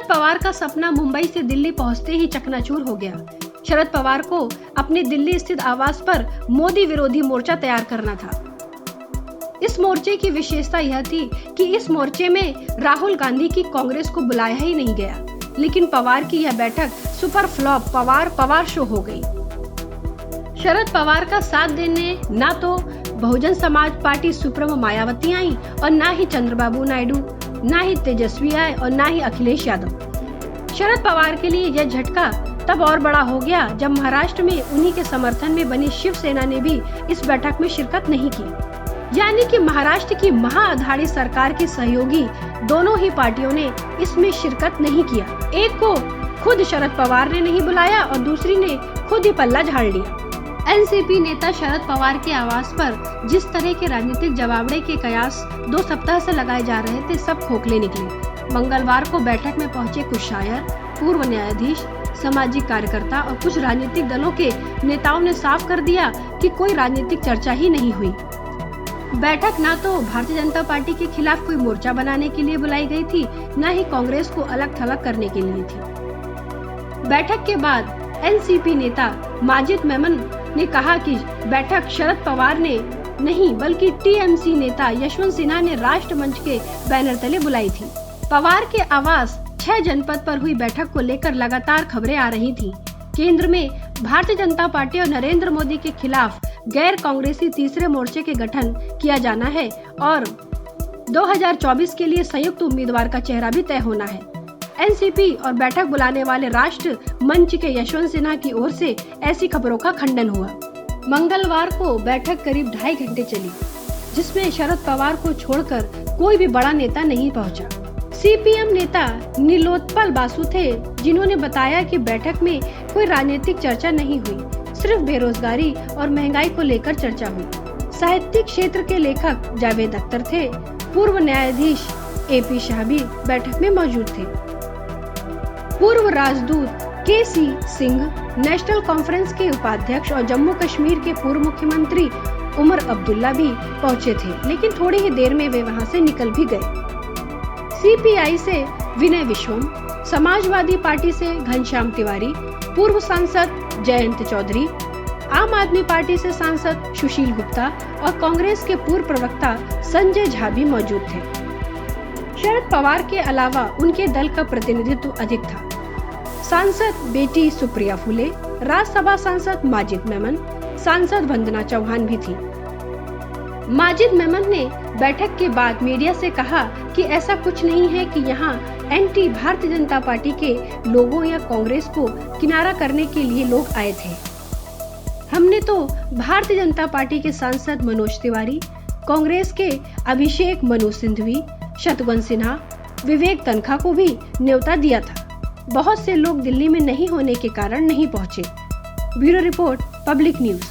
शरद पवार का सपना मुंबई से दिल्ली पहुंचते ही चकनाचूर हो गया। शरद पवार को अपने दिल्ली स्थित आवास पर मोदी विरोधी मोर्चा तैयार करना था। इस मोर्चे की विशेषता यह थी कि इस मोर्चे में राहुल गांधी की कांग्रेस को बुलाया ही नहीं गया, लेकिन पवार की यह बैठक सुपर फ्लॉप पवार शो हो गई। शरद पवार का साथ देने ना तो बहुजन समाज पार्टी सुप्रीमो मायावती आई और ना ही चंद्रबाबू नायडू, ना ही तेजस्वी आए और ना ही अखिलेश यादव। शरद पवार के लिए यह झटका तब और बड़ा हो गया जब महाराष्ट्र में उन्हीं के समर्थन में बनी शिवसेना ने भी इस बैठक में शिरकत नहीं की। यानी कि महाराष्ट्र की महाअघाड़ी सरकार के सहयोगी दोनों ही पार्टियों ने इसमें शिरकत नहीं किया। एक को खुद शरद पवार ने नहीं बुलाया और दूसरी ने खुद ही पल्ला झाड़ लिया। एनसीपी नेता शरद पवार के आवास पर जिस तरह के राजनीतिक जवाबड़े के कयास 2 सप्ताह से लगाए जा रहे थे, सब खोखले निकले। मंगलवार को बैठक में पहुंचे कुछ शायर, पूर्व न्यायाधीश, सामाजिक कार्यकर्ता और कुछ राजनीतिक दलों के नेताओं ने साफ कर दिया कि कोई राजनीतिक चर्चा ही नहीं हुई। बैठक न तो भारतीय जनता पार्टी के खिलाफ कोई मोर्चा बनाने के लिए बुलाई गई थी, न ही कांग्रेस को अलग थलग करने के लिए थी। बैठक के बाद एनसीपी नेता माजिद मेमन ने कहा कि बैठक शरद पवार ने नहीं बल्कि टीएमसी नेता यशवंत सिन्हा ने राष्ट्र मंच के बैनर तले बुलाई थी। पवार के आवास 6 जनपद पर हुई बैठक को लेकर लगातार खबरें आ रही थी। केंद्र में भारतीय जनता पार्टी और नरेंद्र मोदी के खिलाफ गैर कांग्रेसी तीसरे मोर्चे के गठन किया जाना है और 2024 के लिए संयुक्त उम्मीदवार का चेहरा भी तय होना है। एनसीपी और बैठक बुलाने वाले राष्ट्र मंच के यशवंत सिन्हा की ओर से ऐसी खबरों का खंडन हुआ। मंगलवार को बैठक करीब 2.5 घंटे चली, जिसमें शरद पवार को छोड़कर कोई भी बड़ा नेता नहीं पहुंचा। सीपीएम नेता नीलोत्पल बासु थे, जिन्होंने बताया कि बैठक में कोई राजनीतिक चर्चा नहीं हुई, सिर्फ बेरोजगारी और महंगाई को लेकर चर्चा हुई। साहित्यिक क्षेत्र के लेखक जावेद अख्तर थे। पूर्व न्यायाधीश एपी शाह भी बैठक में मौजूद थे। पूर्व राजदूत केसी सिंह, नेशनल कॉन्फ्रेंस के उपाध्यक्ष और जम्मू कश्मीर के पूर्व मुख्यमंत्री उमर अब्दुल्ला भी पहुंचे थे, लेकिन थोड़ी ही देर में वे वहां से निकल भी गए। सीपीआई से विनय विश्वम, समाजवादी पार्टी से घनश्याम तिवारी, पूर्व सांसद जयंत चौधरी, आम आदमी पार्टी से सांसद सुशील गुप्ता और कांग्रेस के पूर्व प्रवक्ता संजय झा भी मौजूद थे। शरद पवार के अलावा उनके दल का प्रतिनिधित्व अधिक था। सांसद बेटी सुप्रिया फुले, राज्यसभा सांसद माजिद मेमन, सांसद वंदना चौहान भी थी। माजिद मेमन ने बैठक के बाद मीडिया से कहा कि ऐसा कुछ नहीं है कि यहाँ एंटी भारतीय जनता पार्टी के लोगों या कांग्रेस को किनारा करने के लिए लोग आए थे। हमने तो भारतीय जनता पार्टी के सांसद मनोज तिवारी, कांग्रेस के अभिषेक मनु सिंघवी, शत्रुघ्न सिन्हा, विवेक तनखा को भी न्योता दिया था। बहुत से लोग दिल्ली में नहीं होने के कारण नहीं पहुंचे। Bureau report, public news.